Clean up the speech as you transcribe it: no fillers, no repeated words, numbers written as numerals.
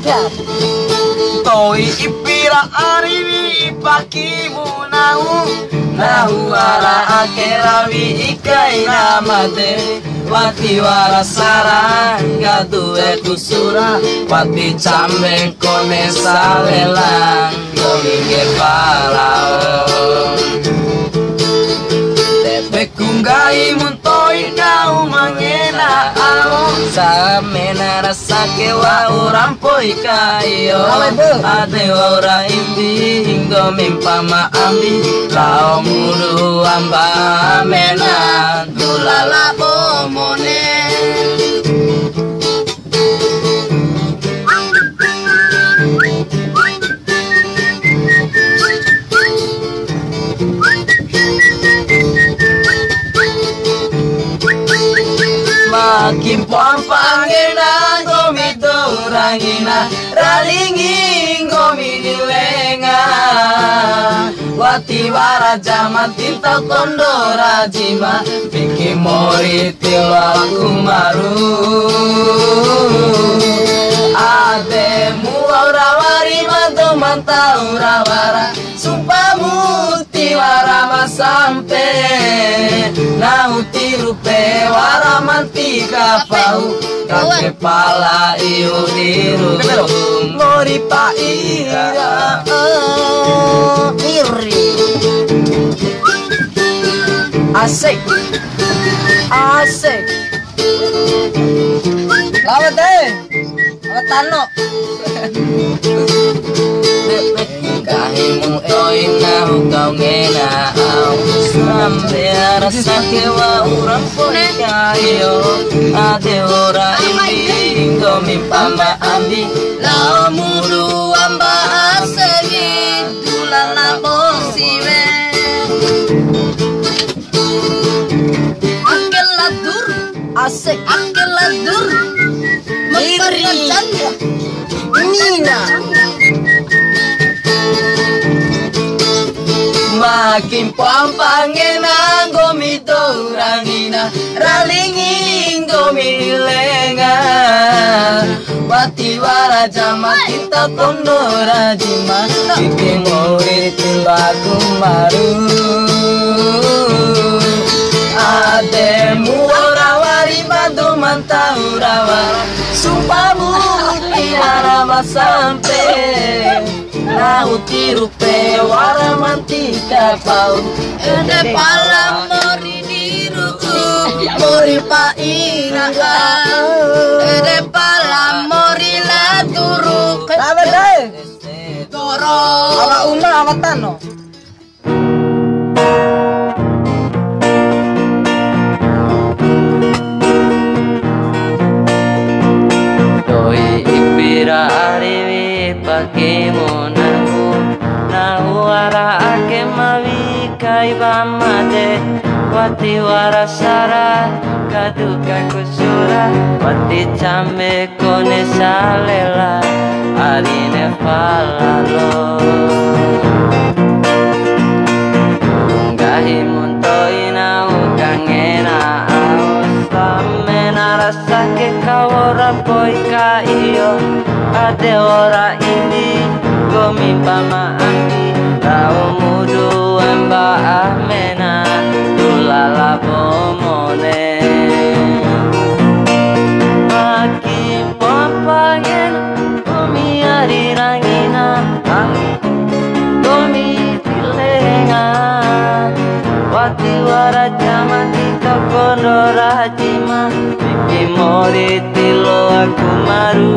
Toi ipira ariwi ipakimu nahu ara akerawi ikai namate wati warasara gaduwe kusura wati cambe kone salelang gominge palao tepe kunggai muntoi nau mangena ao samena rasa kewa orang poi kayo ade ora imbi hingga mimpa maambi lao mudu amba mena dulala bomone makin pampangena gomito rangina ralingi gomini lenga wati waraja matinta kondora jima piki mori tilaku maru ademu aura wari mantu manta ura wara sumpamu tiwara sampe nau tirupe wara mantika pau kake pala iu diru mori pa ira iri asik asik lawat deh lawat tano kahimu toina kau ngena au sampai rasa kewa orang pun kayo ade ora ini kau mimpa maambi lau mudu amba asegi tulala posiwe angkeladur asik angkeladur memperkencan Nina makin pampangena gomito rangina ralingi gomilenga wati waraja makin takondora jima bikin murid lagu maru ademu ora wari bantu manta ura wara sumpamu tiara sampe nau tirupe wara mantika pau ede pala mori diru mori pa ira ede pala mori la turu apa deh toro ala uma awatano doi ipira ariwi pakimu wara ake mawi kai bamade wati warasara kaduka kusura wati cambe kone salela arine falalo ngahi muntoina ukangena aus samena rasa ke kawora poi ka iyo ade ora ini gomi pamaambi tau mudu amba amena tulala bomone makin pompangen gomi ari rangina gomi tilenga wati waraja mati tokondora jima biki mori tilo aku maru